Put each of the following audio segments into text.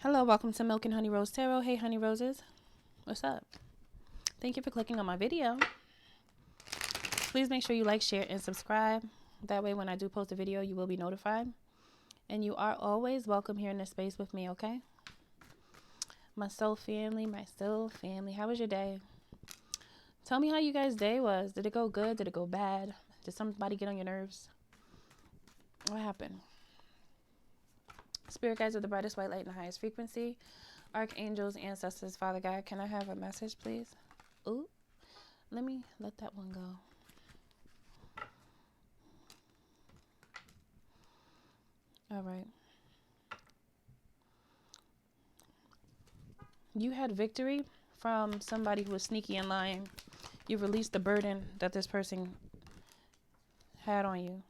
Hello, welcome to Milk and Honey Rose Tarot. Hey, Honey Roses. What's up? Thank you for clicking on my video. Please make sure you like, share, and subscribe. That way when I do post a video, you will be notified. And you are always welcome here in this space with me, okay? My soul family, How was your day? Tell me how you guys' day was. Did it go good? Did it go bad? Did somebody get on your nerves? What happened? Spirit guides are the brightest white light and the highest frequency. Archangels, ancestors, Father God, can I have a message, please? Ooh, let me let that one go. All right. You had victory from somebody who was sneaky and lying. You released the burden that this person had on you.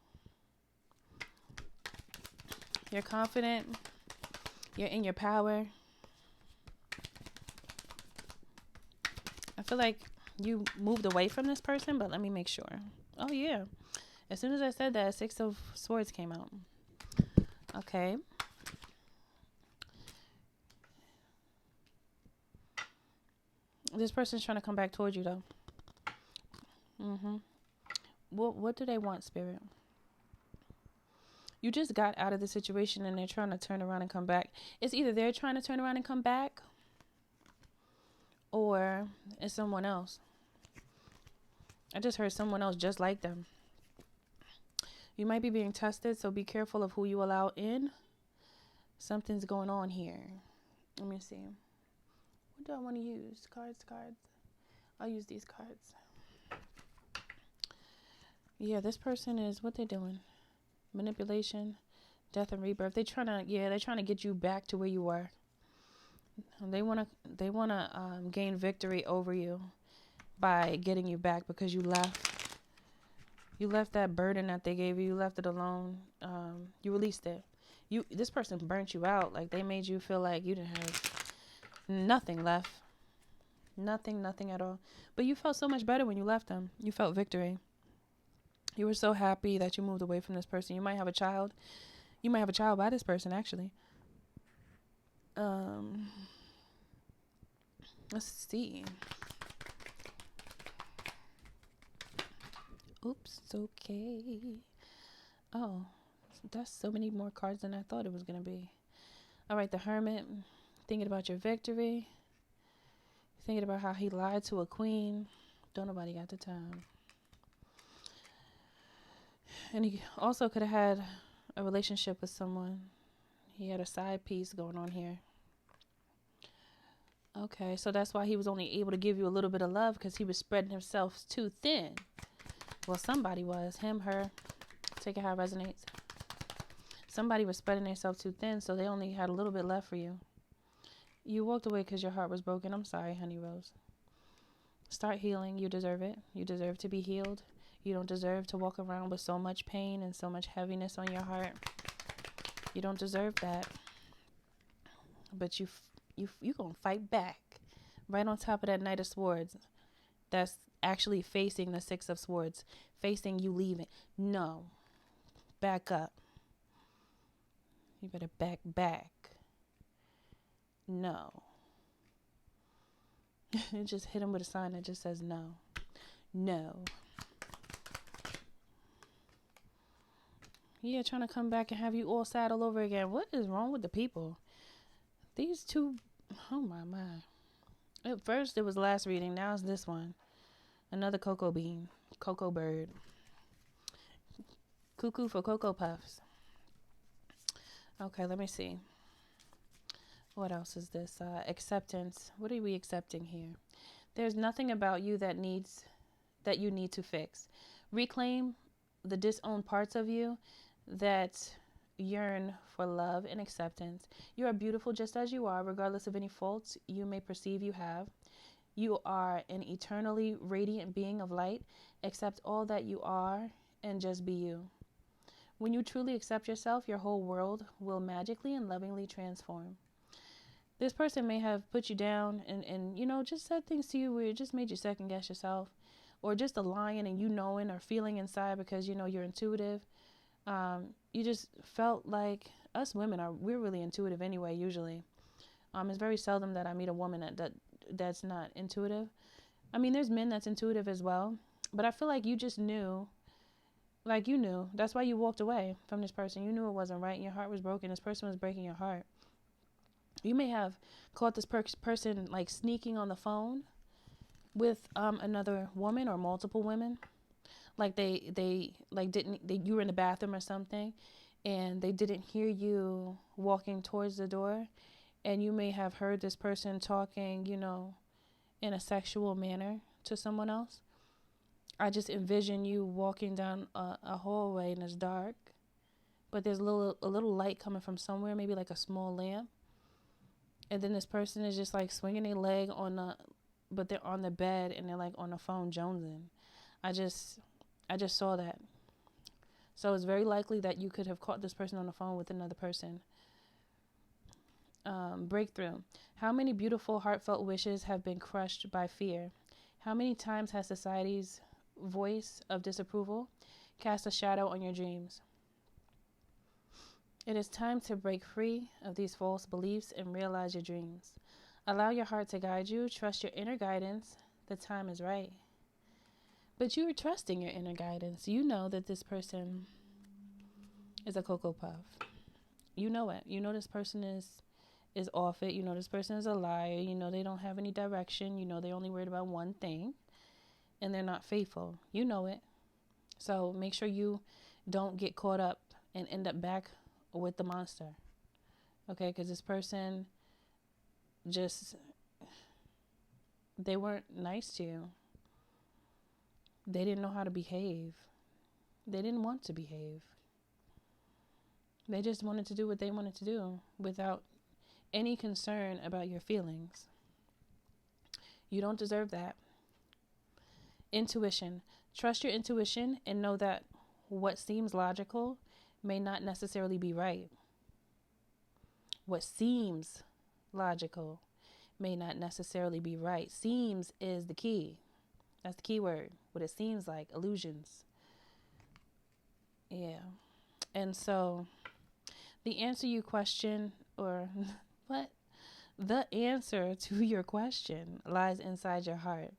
You're confident. You're in your power. I feel like you moved away from this person, but let me make sure. Oh, yeah. As soon as I said that, 6 of Swords came out. Okay. This person's trying to come back towards you, though. What do they want, Spirit? You just got out of the situation and they're trying to turn around and come back. It's either they're trying to turn around and come back or it's someone else. I just heard someone else just like them. You might be being tested, so be careful of who you allow in. Something's going on here. Let me see. What do I want to use? Cards. I'll use these cards. Yeah, this person is, what they doing? Manipulation, death and rebirth. They're trying to get you back to where you were. They want to gain victory over you by getting you back because you left that burden that they gave you. You left it alone. You released it. This person burnt you out. Like, they made you feel like you didn't have nothing left. Nothing at all. But you felt so much better when you left them. You felt victory. You were so happy that you moved away from this person. You might have a child. You might have a child by this person, actually. Let's see. Oops, it's okay. Oh, that's so many more cards than I thought it was going to be. All right, the Hermit. Thinking about your victory. Thinking about how he lied to a queen. Don't nobody got the time. And he also could have had a relationship with someone. He had a side piece going on here. Okay, so that's why he was only able to give you a little bit of love, because he was spreading himself too thin. Well, somebody was. Him, her. Take it how it resonates. Somebody was spreading themselves too thin, so they only had a little bit left for you. You walked away because your heart was broken. I'm sorry, Honey Rose. Start healing. You deserve it. You deserve to be healed. You don't deserve to walk around with so much pain and so much heaviness on your heart. You don't deserve that. But you gonna fight back. Right on top of that Knight of Swords. That's actually facing the 6 of Swords. Facing you leaving. No. Back up. You better back. No. Just hit him with a sign that just says no. No. Yeah, trying to come back and have you all sad all over again. What is wrong with the people? These two, oh my. At first it was last reading, now it's this one. Another cocoa bean, cocoa bird. Cuckoo for Cocoa Puffs. Okay, let me see. What else is this? Acceptance. What are we accepting here? There's nothing about you that you need to fix. Reclaim the disowned parts of you that yearn for love and acceptance. You are beautiful just as you are, regardless of any faults you may perceive you have. You are an eternally radiant being of light. Accept all that you are and just be you. When you truly accept yourself, your whole world will magically and lovingly transform. This person may have put you down and just said things to you where it just made you second guess yourself, or just a lying and knowing or feeling inside because you're intuitive. You just felt like, us women we're really intuitive anyway, usually. It's very seldom that I meet a woman that's not intuitive. I mean, there's men that's intuitive as well, but I feel like you just knew, like you knew. That's why you walked away from this person. You knew it wasn't right and your heart was broken. This person was breaking your heart. You may have caught this person like sneaking on the phone with another woman or multiple women. Like they you were in the bathroom or something and they didn't hear you walking towards the door, and you may have heard this person talking, in a sexual manner to someone else. I just envision you walking down a hallway and it's dark, but there's a little light coming from somewhere, maybe like a small lamp. And then this person is just like swinging their leg but they're on the bed and they're like on the phone jonesing. I just saw that. So it's very likely that you could have caught this person on the phone with another person. Breakthrough. How many beautiful, heartfelt wishes have been crushed by fear? How many times has society's voice of disapproval cast a shadow on your dreams? It is time to break free of these false beliefs and realize your dreams. Allow your heart to guide you. Trust your inner guidance. The time is right. But you are trusting your inner guidance. You know that this person is a Cocoa Puff. You know it. You know this person is off it. You know this person is a liar. You know they don't have any direction. You know they're only worried about one thing. And they're not faithful. You know it. So make sure you don't get caught up and end up back with the monster. Okay? Because this person they weren't nice to you. They didn't know how to behave. They didn't want to behave. They just wanted to do what they wanted to do without any concern about your feelings. You don't deserve that. Intuition. Trust your intuition and know that what seems logical may not necessarily be right. What seems logical may not necessarily be right. Seems is the key. That's the key word. What it seems like. Illusions. Yeah. And so the answer you question, or what? The answer to your question lies inside your heart.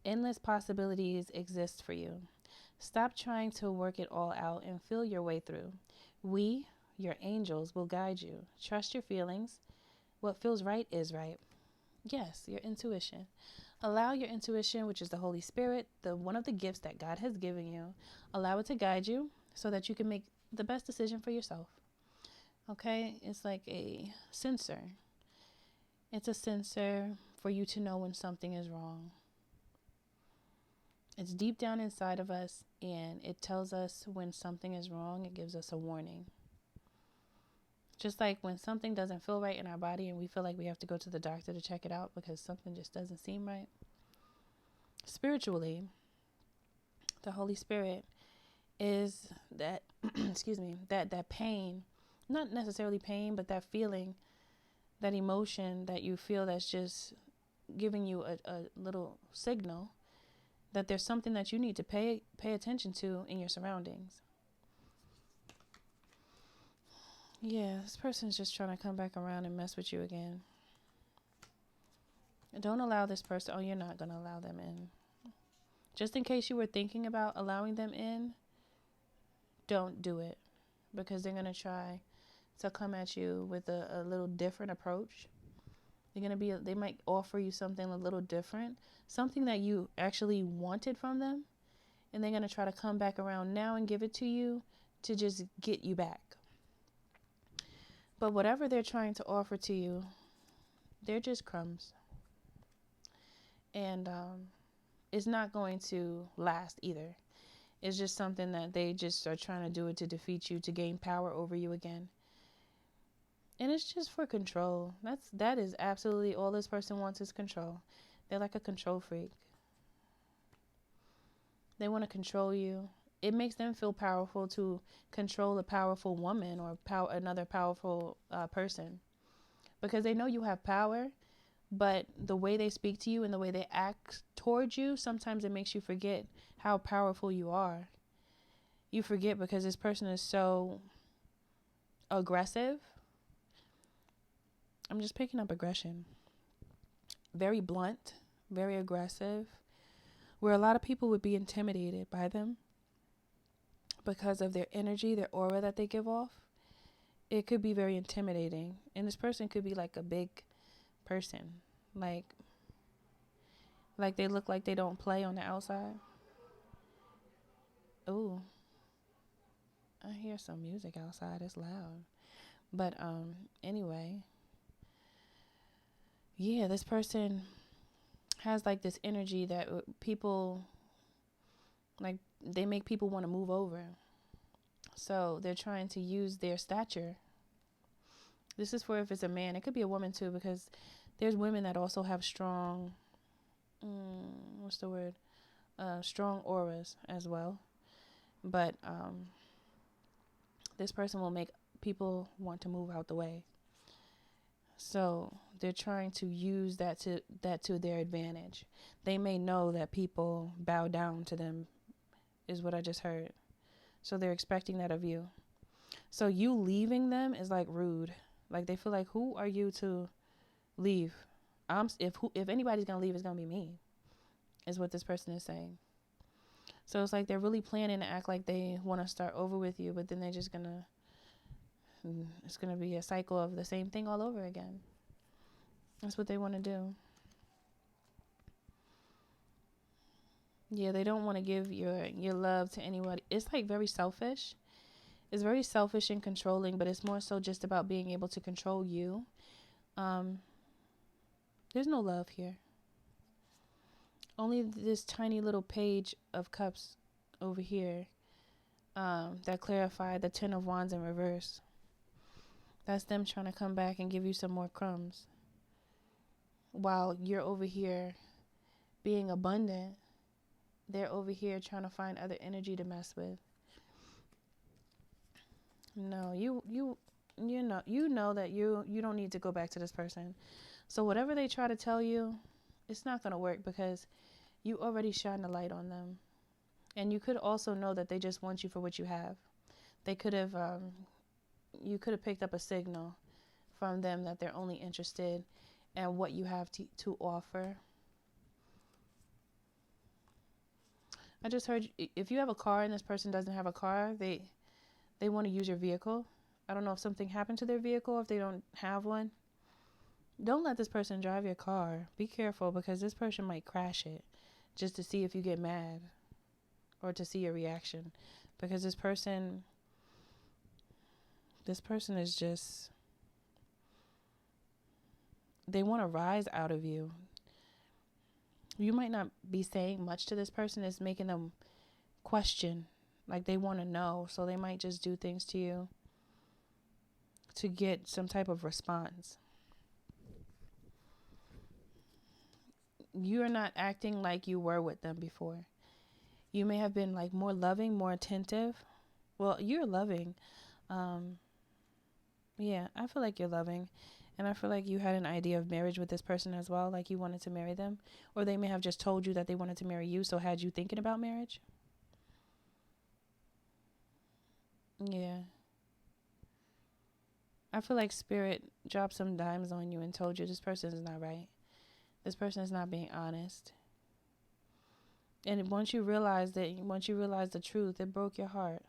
Endless possibilities exist for you. Stop trying to work it all out and feel your way through. We, your angels, will guide you. Trust your feelings. What feels right is right. Yes, your intuition. Allow your intuition, which is the Holy Spirit, one of the gifts that God has given you, allow it to guide you so that you can make the best decision for yourself. Okay? It's like a sensor. It's a sensor for you to know when something is wrong. It's deep down inside of us, and it tells us when something is wrong. It gives us a warning. Just like when something doesn't feel right in our body and we feel like we have to go to the doctor to check it out because something just doesn't seem right. Spiritually, the Holy Spirit is that, that pain, not necessarily pain, but that feeling, that emotion that you feel that's just giving you a little signal that there's something that you need to pay attention to in your surroundings. Yeah, this person's just trying to come back around and mess with you again. Don't allow this person. Oh, you're not going to allow them in. Just in case you were thinking about allowing them in, don't do it. Because they're going to try to come at you with a little different approach. They might offer you something a little different. Something that you actually wanted from them. And they're going to try to come back around now and give it to you to just get you back. But whatever they're trying to offer to you, they're just crumbs. And it's not going to last either. It's just something that they just are trying to do it to defeat you, to gain power over you again. And it's just for control. That is absolutely all this person wants is control. They're like a control freak. They want to control you. It makes them feel powerful to control a powerful woman or another powerful person. Because they know you have power, but the way they speak to you and the way they act towards you, sometimes it makes you forget how powerful you are. You forget because this person is so aggressive. I'm just picking up aggression. Very blunt, very aggressive, where a lot of people would be intimidated by them because of their energy, their aura that they give off. It could be very intimidating. And this person could be like a big person. Like they look like they don't play on the outside. Ooh. I hear some music outside. It's loud. But anyway. Yeah, this person has like this energy that people, like, they make people want to move over. So they're trying to use their stature. This is for if it's a man. It could be a woman too, because there's women that also have strong, strong auras as well. But this person will make people want to move out the way. So they're trying to use that to their advantage. They may know that people bow down to them, is what I just heard. So they're expecting that of you. So you leaving them is like rude. Like they feel like, who are you to leave? If anybody's gonna leave, it's gonna be me, is what this person is saying. So it's like they're really planning to act like they want to start over with you, but then they're just it's gonna be a cycle of the same thing all over again. That's what they want to do. Yeah, they don't want to give your love to anybody. It's like very selfish. It's very selfish and controlling, but it's more so just about being able to control you. There's no love here. Only this tiny little page of cups over here that clarify the 10 of wands in reverse. That's them trying to come back and give you some more crumbs. While you're over here being abundant, they're over here trying to find other energy to mess with. No, you know that you don't need to go back to this person. So whatever they try to tell you, it's not going to work because you already shine the light on them. And you could also know that they just want you for what you have. They could have, you could have picked up a signal from them that they're only interested in what you have to offer. I just heard, if you have a car and this person doesn't have a car, they want to use your vehicle. I don't know if something happened to their vehicle, if they don't have one. Don't let this person drive your car. Be careful, because this person might crash it just to see if you get mad or to see your reaction. Because this person is just, they want to rise out of you. You might not be saying much to this person. It's making them question. Like they want to know. So they might just do things to you to get some type of response. You're not acting like you were with them before. You may have been like more loving, more attentive. Well, you're loving. Yeah, I feel like you're loving. And I feel like you had an idea of marriage with this person as well. Like you wanted to marry them. Or they may have just told you that they wanted to marry you. So had you thinking about marriage. Yeah. I feel like Spirit dropped some dimes on you and told you this person is not right. This person is not being honest. And once you realize the truth, it broke your heart.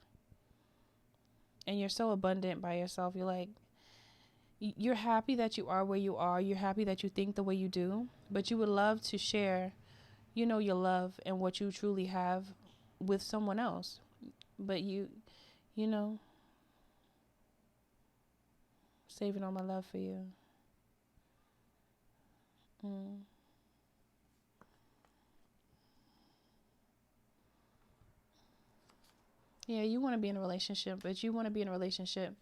And you're so abundant by yourself. You're like, you're happy that you are where you are. You're happy that you think the way you do. But you would love to share, your love and what you truly have with someone else. But saving all my love for you. Yeah, you want to be in a relationship, but you want to be in a relationship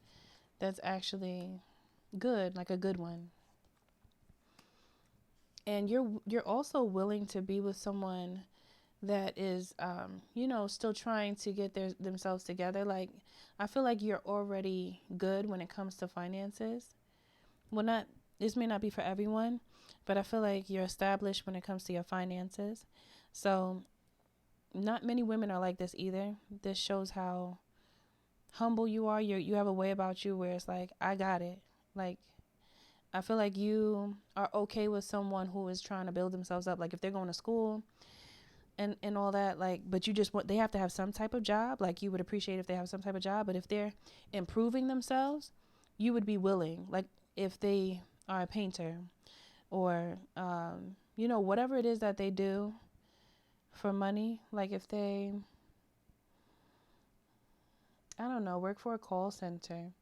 that's actually good, like a good one. And you're also willing to be with someone that is, still trying to get themselves together. Like, I feel like you're already good when it comes to finances. Well, this may not be for everyone, but I feel like you're established when it comes to your finances. So not many women are like this either. This shows how humble you are. You have a way about you where it's like, I got it. Like, I feel like you are okay with someone who is trying to build themselves up. Like if they're going to school and all that, like, but you just want, they have to have some type of job. Like you would appreciate if they have some type of job, but if they're improving themselves, you would be willing. Like if they are a painter or, you know, whatever it is that they do for money. Like if they, I don't know, work for a call center.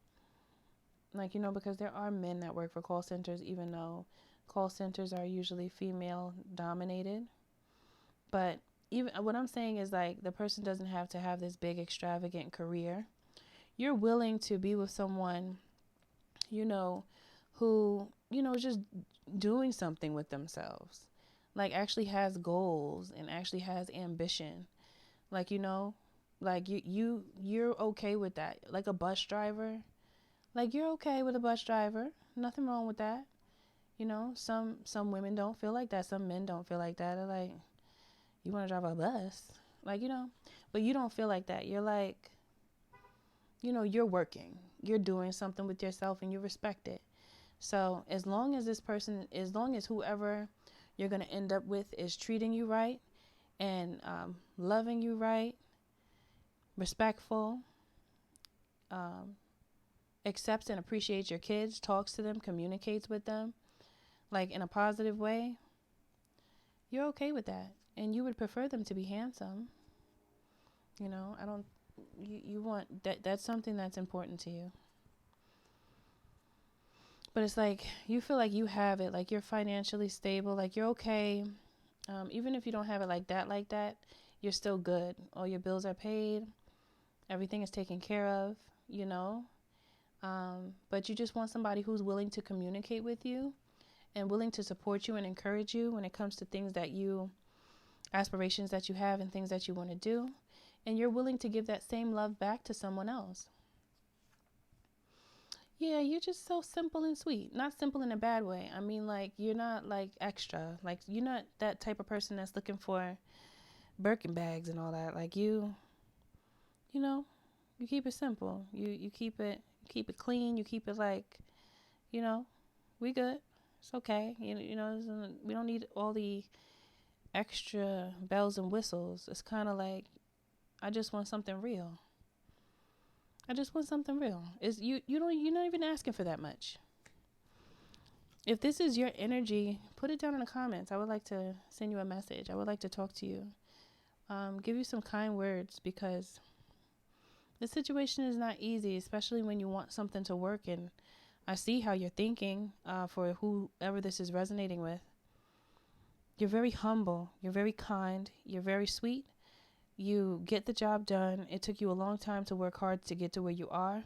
Like, you know, because there are men that work for call centers, even though call centers are usually female dominated. But even what I'm saying is like the person doesn't have to have this big extravagant career. You're willing to be with someone, you know, who, you know, is just doing something with themselves. Like actually has goals and actually has ambition. Like, you know, like you're okay with that. Like a bus driver. Like you're okay with a bus driver. Nothing wrong with that. You know, some women don't feel like that. Some men don't feel like that. They're like, you want to drive a bus? Like, you know, but you don't feel like that. You're like, you know, you're working. You're doing something with yourself and you respect it. So as long as this person, as long as whoever you're going to end up with is treating you right and loving you right, respectful, accepts and appreciates your kids, talks to them, communicates with them, like in a positive way, you're okay with that. And you would prefer them to be handsome. You know, I don't, you want, that's something that's important to you. But it's like, you feel like you have it, like you're financially stable, like you're okay. Even if you don't have it like that, you're still good. All your bills are paid. Everything is taken care of, you know. But you just want somebody who's willing to communicate with you and willing to support you and encourage you when it comes to things that you, aspirations that you have and things that you want to do. And you're willing to give that same love back to someone else. Yeah, you're just so simple and sweet. Not simple in a bad way. I mean, like, you're not like extra. Like, you're not that type of person that's looking for Birkin bags and all that. Like you know, you keep it simple. You keep it clean. You keep it like, you know, we good. It's okay. You know, we don't need all the extra bells and whistles. It's kind of like, I just want something real. I just want something real. You're not even asking for that much. If this is your energy, put it down in the comments. I would like to send you a message. I would like to talk to you. Give you some kind words, because the situation is not easy, especially when you want something to work. And I see how you're thinking, for whoever this is resonating with. You're very humble. You're very kind. You're very sweet. You get the job done. It took you a long time to work hard to get to where you are.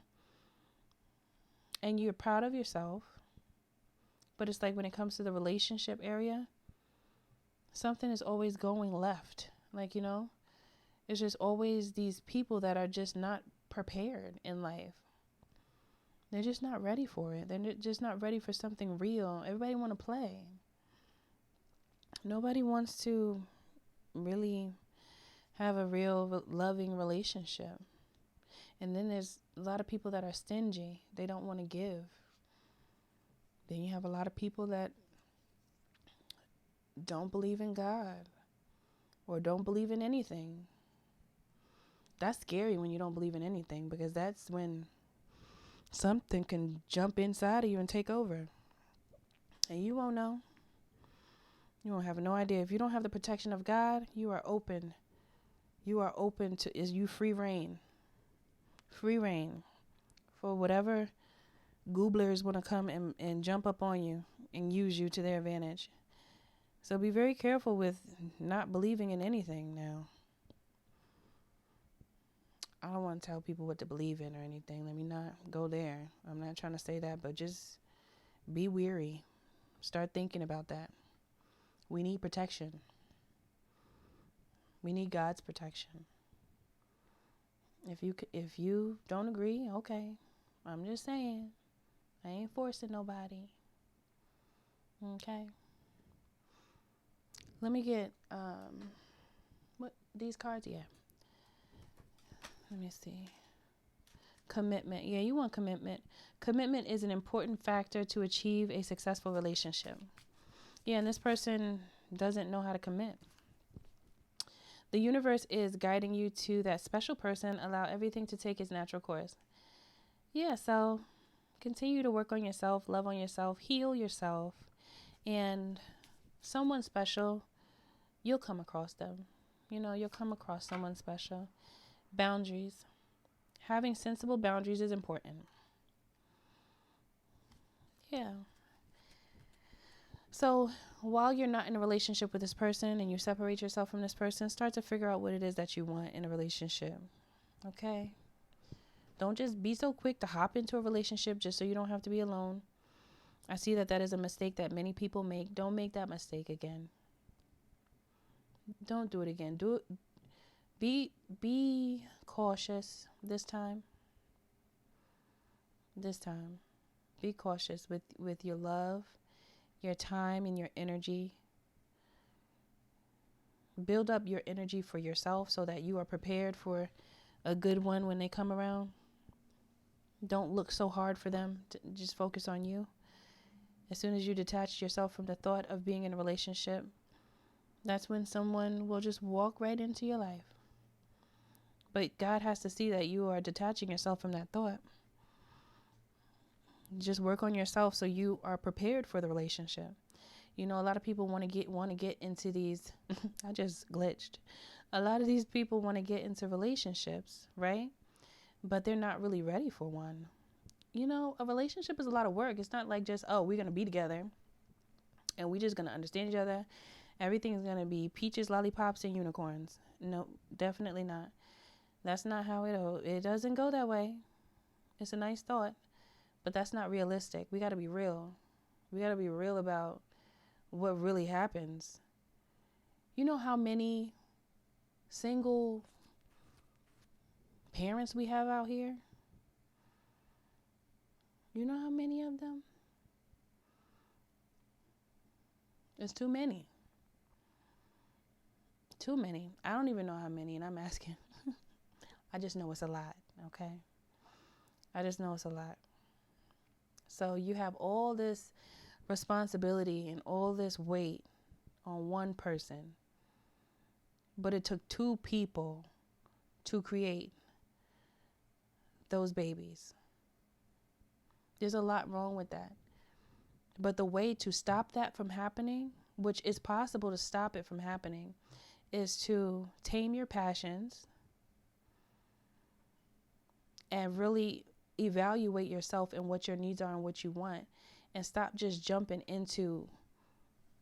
And you're proud of yourself. But it's like when it comes to the relationship area, something is always going left. Like, you know, it's just always these people that are just not prepared in life. They're just not ready for it. They're just not ready for something real. Everybody want to play. Nobody wants to really have a real loving relationship. And then there's a lot of people that are stingy. They don't want to give. Then you have a lot of people that don't believe in God or don't believe in anything. That's scary when you don't believe in anything, because that's when something can jump inside of you and take over. And you won't know. You won't have no idea. If you don't have the protection of God, you are open. You are open to, is you free reign. Free reign for whatever gooblers want to come and jump up on you and use you to their advantage. So be very careful with not believing in anything now. I don't want to tell people what to believe in or anything. Let me not go there. I'm not trying to say that, but just be weary. Start thinking about that. We need protection. We need God's protection. If you don't agree, okay. I'm just saying. I ain't forcing nobody. Okay. Let me get what these cards. Yeah. Let me see. Commitment. Yeah, you want commitment. Commitment is an important factor to achieve a successful relationship. Yeah, and this person doesn't know how to commit. The universe is guiding you to that special person. Allow everything to take its natural course. Yeah, so continue to work on yourself, love on yourself, heal yourself, and someone special, you'll come across them. You'll come across someone special. Boundaries. Having sensible boundaries is important. Yeah. So while you're not in a relationship with this person and you separate yourself from this person, start to figure out what it is that you want in a relationship. Okay? Don't just be so quick to hop into a relationship just so you don't have to be alone. I see that is a mistake that many people make. Don't make that mistake again. Don't do it again. Be cautious this time. Be cautious with your love, your time, and your energy. Build up your energy for yourself so that you are prepared for a good one when they come around. Don't look so hard for them. Just focus on you. As soon as you detach yourself from the thought of being in a relationship, that's when someone will just walk right into your life. But God has to see that you are detaching yourself from that thought. Just work on yourself so you are prepared for the relationship. A lot of people want to get into these. I just glitched. A lot of these people want to get into relationships, right? But they're not really ready for one. A relationship is a lot of work. It's not like just, oh, we're going to be together and we're just going to understand each other. Everything's going to be peaches, lollipops, and unicorns. No, definitely not. That's not how it doesn't go that way. It's a nice thought, but that's not realistic. We got to be real. We got to be real about what really happens. You know how many single parents we have out here? You know how many of them? It's too many. Too many. I don't even know how many, and I'm asking. I just know it's a lot, okay? I just know it's a lot. So you have all this responsibility and all this weight on one person. But it took two people to create those babies. There's a lot wrong with that. But the way to stop that from happening, which is possible to stop it from happening, is to tame your passions and really evaluate yourself and what your needs are and what you want, and stop just jumping into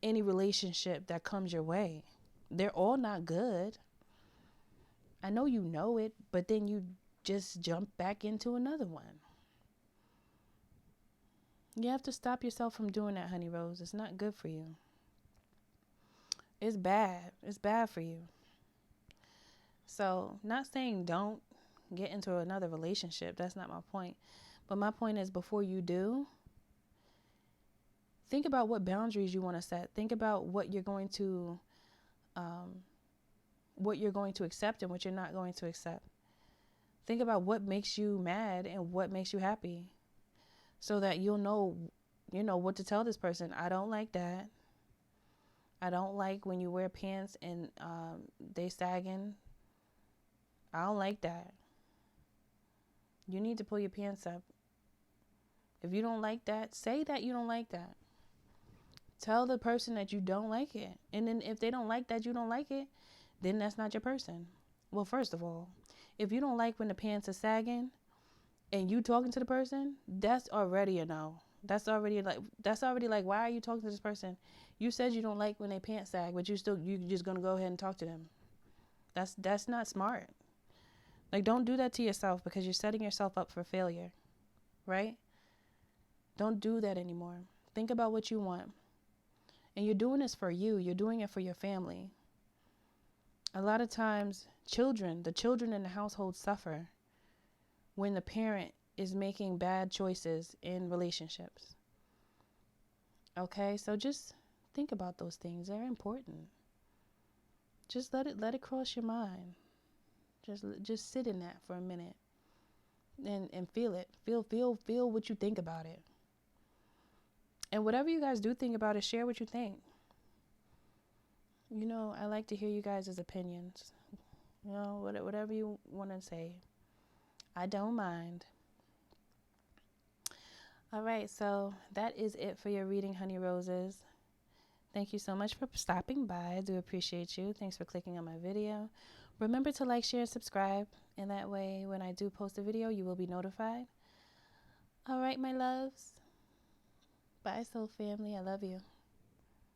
any relationship that comes your way. They're all not good. I know you know it, but then you just jump back into another one. You have to stop yourself from doing that, honey rose. It's not good for you. It's bad. It's bad for you. So, not saying don't get into another relationship. That's not my point. But my point is, before you do, think about what boundaries you want to set. Think about what you're going to accept and what you're not going to accept. Think about what makes you mad and what makes you happy, so that you'll know, what to tell this person. I don't like that. I don't like when you wear pants and they sagging. I don't like that. You need to pull your pants up. If you don't like that, say that you don't like that. Tell the person that you don't like it. And then if they don't like that you don't like it, then that's not your person. Well, first of all, if you don't like when the pants are sagging and you talking to the person, that's already a no. That's already like, why are you talking to this person? You said you don't like when they pants sag, but you just gonna go ahead and talk to them. That's not smart. Like, don't do that to yourself, because you're setting yourself up for failure, right? Don't do that anymore. Think about what you want. And you're doing this for you. You're doing it for your family. A lot of times, the children in the household suffer when the parent is making bad choices in relationships. Okay, so just think about those things. They're important. Just let it cross your mind. Just sit in that for a minute. and feel it. Feel what you think about it. And whatever you guys do think about it, share what you think. You know, I like to hear you guys' opinions. You know, whatever you want to say. I don't mind. All right, so that is it for your reading, honey roses. Thank you so much for stopping by. I do appreciate you. Thanks for clicking on my video. Remember to like, share, and subscribe. And that way, when I do post a video, you will be notified. All right, my loves. Bye, soul family. I love you.